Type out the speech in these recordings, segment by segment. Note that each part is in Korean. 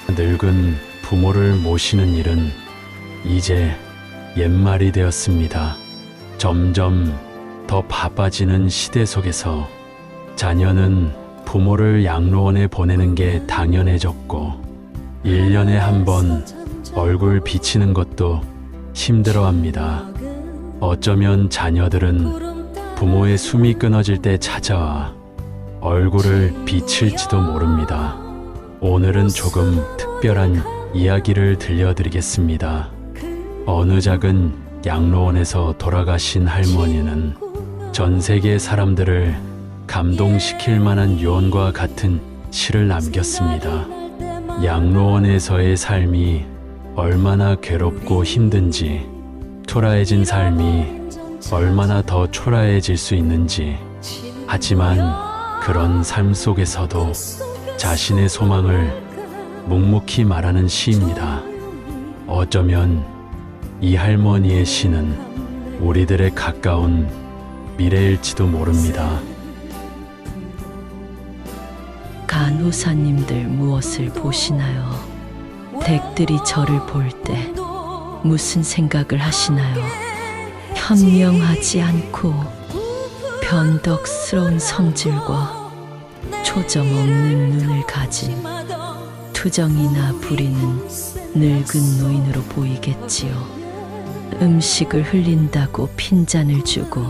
늙은 부모를 모시는 일은 이제 옛말이 되었습니다. 점점 더 바빠지는 시대 속에서 자녀는 부모를 양로원에 보내는 게 당연해졌고 1년에 한 번 얼굴 비치는 것도 힘들어합니다. 어쩌면 자녀들은 부모의 숨이 끊어질 때 찾아와 얼굴을 비칠지도 모릅니다. 오늘은 조금 특별한 이야기를 들려드리겠습니다. 어느 작은 양로원에서 돌아가신 할머니는 전 세계 사람들을 감동시킬 만한 유언과 같은 시를 남겼습니다. 양로원에서의 삶이 얼마나 괴롭고 힘든지, 초라해진 삶이 얼마나 더 초라해질 수 있는지, 하지만 그런 삶 속에서도 자신의 소망을 묵묵히 말하는 시입니다. 어쩌면 이 할머니의 시는 우리들의 가까운 미래일지도 모릅니다. 간호사님들 무엇을 보시나요? 댁들이 저를 볼 때 무슨 생각을 하시나요? 현명하지 않고 변덕스러운 성질과 초점 없는 눈을 가진 투정이나 부리는 늙은 노인으로 보이겠지요. 음식을 흘린다고 핀잔을 주고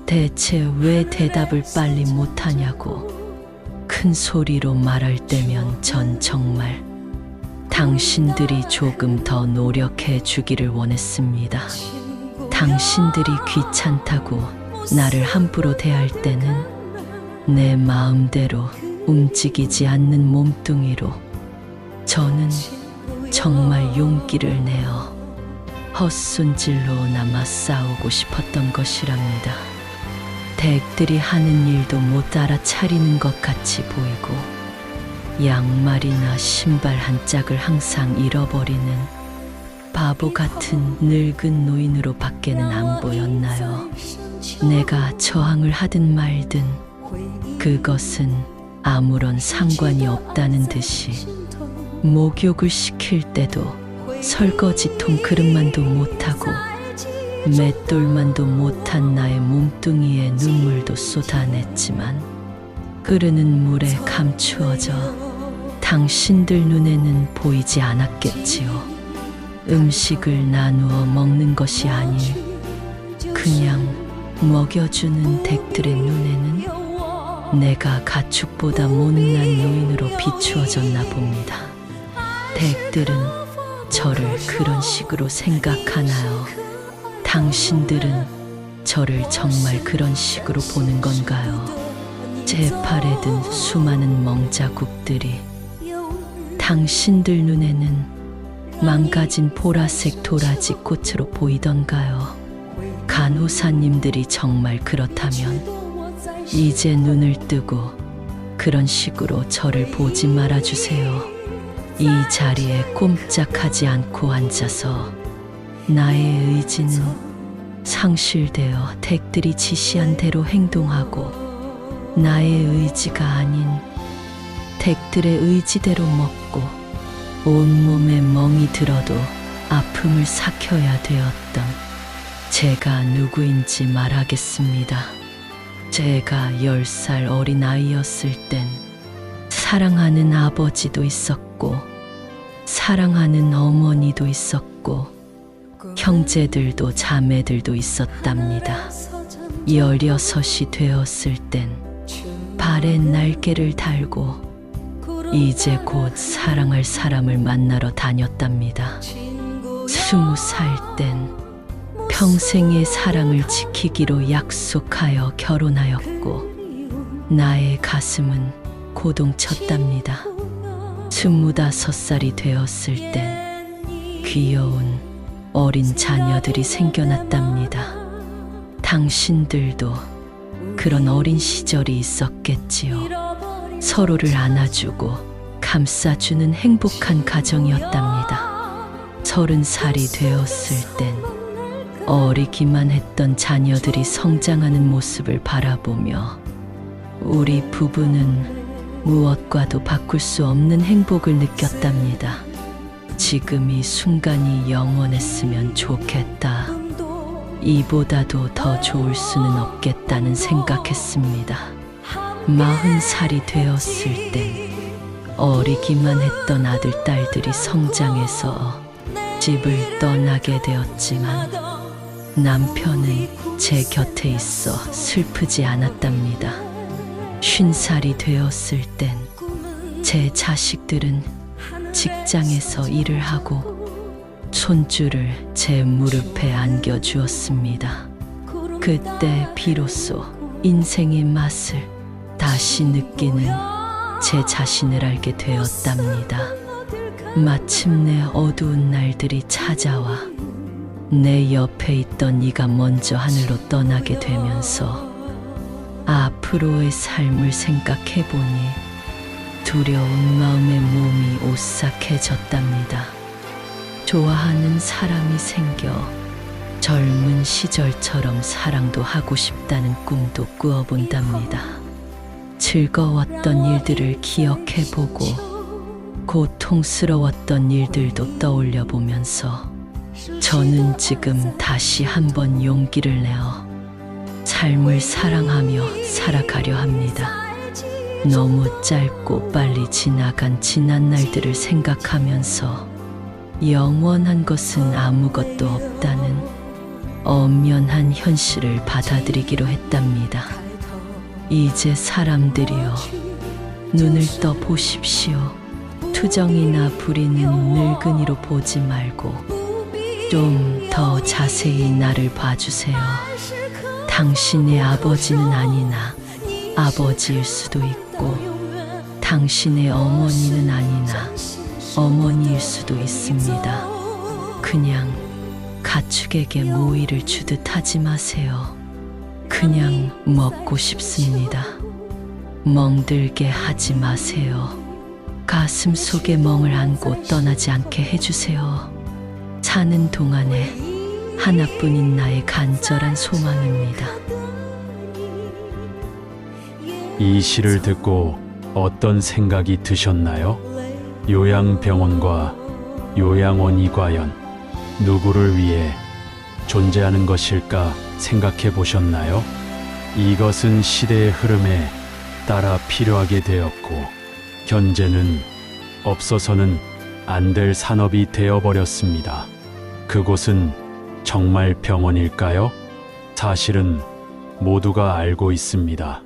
대체 왜 대답을 빨리 못하냐고 큰 소리로 말할 때면 전 정말 당신들이 조금 더 노력해 주기를 원했습니다. 당신들이 귀찮다고 나를 함부로 대할 때는 내 마음대로 움직이지 않는 몸뚱이로 저는 정말 용기를 내어 헛손질로 남아 싸우고 싶었던 것이랍니다. 댁들이 하는 일도 못 알아차리는 것 같이 보이고 양말이나 신발 한 짝을 항상 잃어버리는 바보 같은 늙은 노인으로 밖에는 안 보였나요? 내가 저항을 하든 말든 그것은 아무런 상관이 없다는 듯이 목욕을 시킬 때도 설거지통 그릇만도 못하고 맷돌만도 못한 나의 몸뚱이에 눈물도 쏟아냈지만 끓는 물에 감추어져 당신들 눈에는 보이지 않았겠지요. 음식을 나누어 먹는 것이 아닌 그냥 먹여주는 댁들의 눈에는 내가 가축보다 못난 노인으로 비추어졌나 봅니다. 댁들은 저를 그런 식으로 생각하나요? 당신들은 저를 정말 그런 식으로 보는 건가요? 제 팔에 든 수많은 멍자국들이 당신들 눈에는 망가진 보라색 도라지 꽃으로 보이던가요? 간호사님들이 정말 그렇다면 이제 눈을 뜨고 그런 식으로 저를 보지 말아주세요. 이 자리에 꼼짝하지 않고 앉아서 나의 의지는 상실되어 댁들이 지시한 대로 행동하고 나의 의지가 아닌 댁들의 의지대로 먹고 온몸에 멍이 들어도 아픔을 삭혀야 되었던 제가 누구인지 말하겠습니다. 제가 10살 어린 아이였을 땐 사랑하는 아버지도 있었고 사랑하는 어머니도 있었고 형제들도 자매들도 있었답니다. 16이 되었을 땐 발에 날개를 달고 이제 곧 사랑할 사람을 만나러 다녔답니다. 20살 땐 평생의 사랑을 지키기로 약속하여 결혼하였고 나의 가슴은 고동쳤답니다. 25살이 되었을 땐 귀여운 어린 자녀들이 생겨났답니다. 당신들도 그런 어린 시절이 있었겠지요. 서로를 안아주고 감싸주는 행복한 가정이었답니다. 30살이 되었을 땐 어리기만 했던 자녀들이 성장하는 모습을 바라보며 우리 부부는 무엇과도 바꿀 수 없는 행복을 느꼈답니다. 지금 이 순간이 영원했으면 좋겠다. 이보다도 더 좋을 수는 없겠다는 생각했습니다. 40살이 되었을 땐 어리기만 했던 아들, 딸들이 성장해서 집을 떠나게 되었지만 남편은 제 곁에 있어 슬프지 않았답니다. 50살이 되었을 땐 제 자식들은 직장에서 일을 하고 손주를 제 무릎에 안겨주었습니다. 그때 비로소 인생의 맛을 다시 느끼는 제 자신을 알게 되었답니다. 마침내 어두운 날들이 찾아와 내 옆에 있던 이가 먼저 하늘로 떠나게 되면서 앞으로의 삶을 생각해보니 두려운 마음에 몸이 오싹해졌답니다. 좋아하는 사람이 생겨 젊은 시절처럼 사랑도 하고 싶다는 꿈도 꾸어본답니다. 즐거웠던 일들을 기억해보고 고통스러웠던 일들도 떠올려보면서 저는 지금 다시 한번 용기를 내어 삶을 사랑하며 살아가려 합니다. 너무 짧고 빨리 지나간 지난 날들을 생각하면서 영원한 것은 아무것도 없다는 엄연한 현실을 받아들이기로 했답니다. 이제 사람들이여 눈을 떠 보십시오. 투정이나 부리는 늙은이로 보지 말고 좀 더 자세히 나를 봐주세요. 당신의 아버지는 아니나 아버지일 수도 있고 당신의 어머니는 아니나 어머니일 수도 있습니다. 그냥 가축에게 모이를 주듯 하지 마세요. 그냥 먹고 싶습니다. 멍들게 하지 마세요. 가슴 속에 멍을 안고 떠나지 않게 해주세요. 사는 동안에 하나뿐인 나의 간절한 소망입니다. 이 시를 듣고 어떤 생각이 드셨나요? 요양병원과 요양원이 과연 누구를 위해 존재하는 것일까 생각해 보셨나요? 이것은 시대의 흐름에 따라 필요하게 되었고 현재는 없어서는 안 될 산업이 되어버렸습니다. 그곳은 정말 병원일까요? 사실은 모두가 알고 있습니다.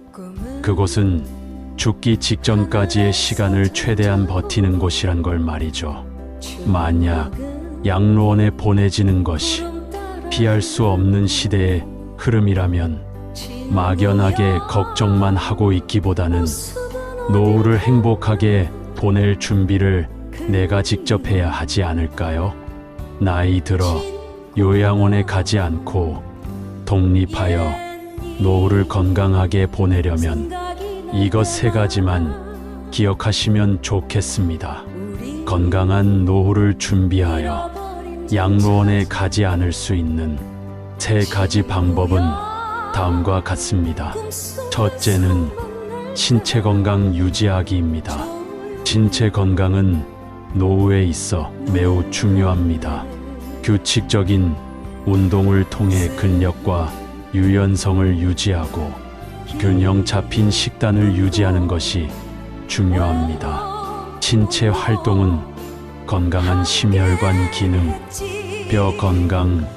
그곳은 죽기 직전까지의 시간을 최대한 버티는 곳이란 걸 말이죠. 만약 양로원에 보내지는 것이 피할 수 없는 시대의 흐름이라면 막연하게 걱정만 하고 있기보다는 노후를 행복하게 보낼 준비를 내가 직접 해야 하지 않을까요? 나이 들어 요양원에 가지 않고 독립하여 노후를 건강하게 보내려면 이것 세 가지만 기억하시면 좋겠습니다. 건강한 노후를 준비하여 양로원에 가지 않을 수 있는 세 가지 방법은 다음과 같습니다. 첫째는 신체 건강 유지하기입니다. 신체 건강은 노후에 있어 매우 중요합니다. 규칙적인 운동을 통해 근력과 유연성을 유지하고 균형 잡힌 식단을 유지하는 것이 중요합니다. 신체 활동은 건강한 심혈관 기능, 뼈 건강,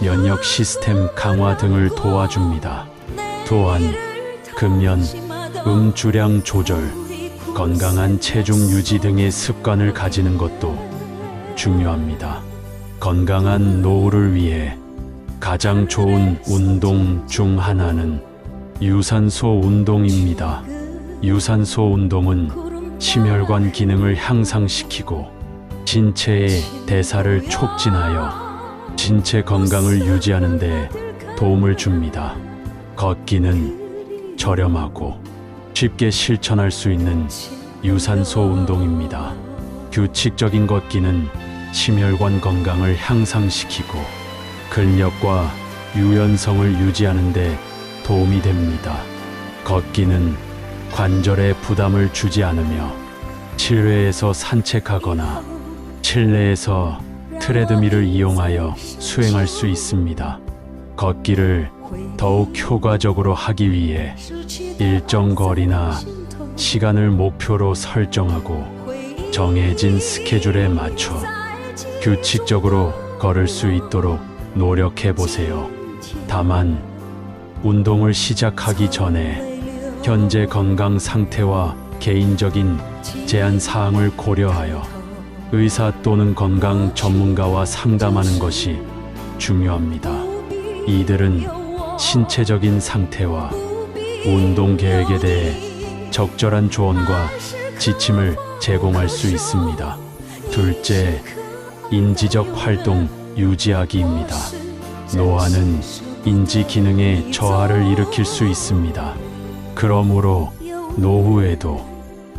면역 시스템 강화 등을 도와줍니다. 또한 금연, 음주량 조절, 건강한 체중 유지 등의 습관을 가지는 것도 중요합니다. 건강한 노후를 위해 가장 좋은 운동 중 하나는 유산소 운동입니다. 유산소 운동은 심혈관 기능을 향상시키고 신체의 대사를 촉진하여 신체 건강을 유지하는 데 도움을 줍니다. 걷기는 저렴하고 쉽게 실천할 수 있는 유산소 운동입니다. 규칙적인 걷기는 심혈관 건강을 향상시키고 근력과 유연성을 유지하는 데 도움이 됩니다. 걷기는 관절에 부담을 주지 않으며 실외에서 산책하거나 실내에서 트레드밀을 이용하여 수행할 수 있습니다. 걷기를 더욱 효과적으로 하기 위해 일정 거리나 시간을 목표로 설정하고 정해진 스케줄에 맞춰 규칙적으로 걸을 수 있도록 노력해 보세요. 다만 운동을 시작하기 전에 현재 건강 상태와 개인적인 제한 사항을 고려하여 의사 또는 건강 전문가와 상담하는 것이 중요합니다. 이들은 신체적인 상태와 운동 계획에 대해 적절한 조언과 지침을 제공할 수 있습니다. 둘째, 인지적 활동 유지하기입니다. 노화는 인지 기능에 저하를 일으킬 수 있습니다. 그러므로 노후에도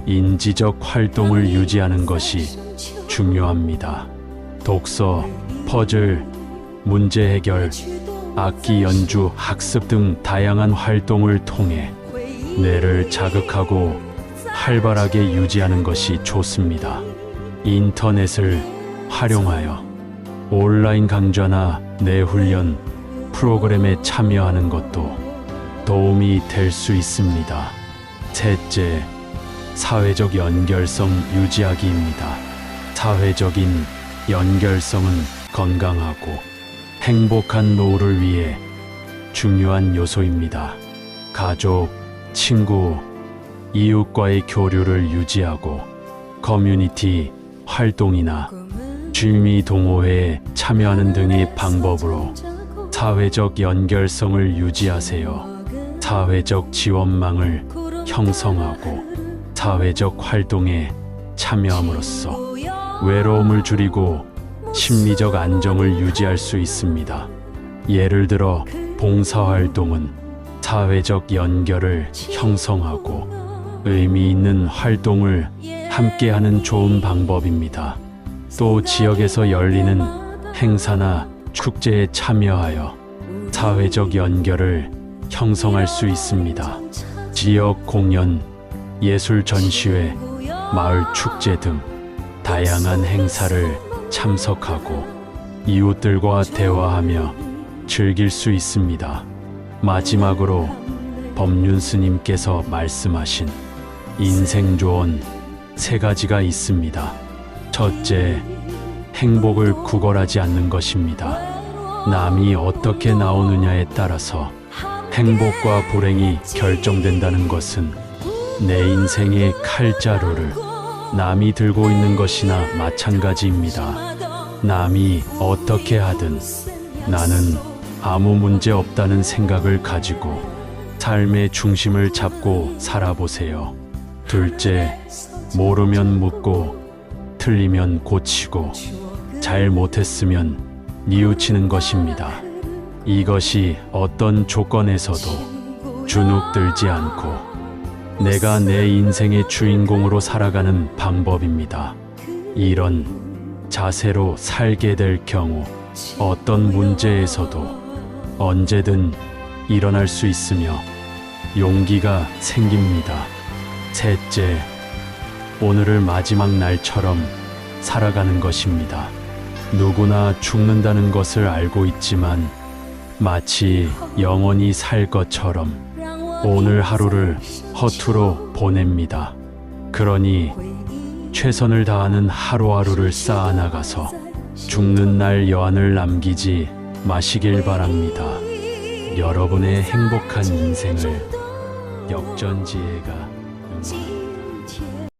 인지적 활동을 유지하는 것이 중요합니다. 독서, 퍼즐, 문제 해결, 악기 연주, 학습 등 다양한 활동을 통해 뇌를 자극하고 활발하게 유지하는 것이 좋습니다. 인터넷을 활용하여 온라인 강좌나 뇌훈련 프로그램에 참여하는 것도 도움이 될 수 있습니다. 셋째, 사회적 연결성 유지하기입니다. 사회적인 연결성은 건강하고 행복한 노후를 위해 중요한 요소입니다. 가족, 친구, 이웃과의 교류를 유지하고 커뮤니티 활동이나 취미 동호회에 참여하는 등의 방법으로 사회적 연결성을 유지하세요. 사회적 지원망을 형성하고 사회적 활동에 참여함으로써 외로움을 줄이고 심리적 안정을 유지할 수 있습니다. 예를 들어 봉사활동은 사회적 연결을 형성하고 의미 있는 활동을 함께하는 좋은 방법입니다. 또 지역에서 열리는 행사나 축제에 참여하여 사회적 연결을 형성할 수 있습니다. 지역 공연, 예술 전시회, 마을 축제 등 다양한 행사를 참석하고 이웃들과 대화하며 즐길 수 있습니다. 마지막으로 법륜 스님께서 말씀하신 인생 조언 3가지가 있습니다. 첫째, 행복을 구걸하지 않는 것입니다. 남이 어떻게 나오느냐에 따라서 행복과 불행이 결정된다는 것은 내 인생의 칼자루를 남이 들고 있는 것이나 마찬가지입니다. 남이 어떻게 하든 나는 아무 문제 없다는 생각을 가지고 삶의 중심을 잡고 살아보세요. 둘째, 모르면 묻고 틀리면 고치고 잘못했으면 뉘우치는 것입니다. 이것이 어떤 조건에서도 주눅들지 않고 내가 내 인생의 주인공으로 살아가는 방법입니다. 이런 자세로 살게 될 경우 어떤 문제에서도 언제든 일어날 수 있으며 용기가 생깁니다. 셋째, 오늘을 마지막 날처럼 살아가는 것입니다. 누구나 죽는다는 것을 알고 있지만 마치 영원히 살 것처럼 오늘 하루를 허투루 보냅니다. 그러니 최선을 다하는 하루하루를 쌓아나가서 죽는 날 여한을 남기지 마시길 바랍니다. 여러분의 행복한 인생을 역전지혜가 응원합니다.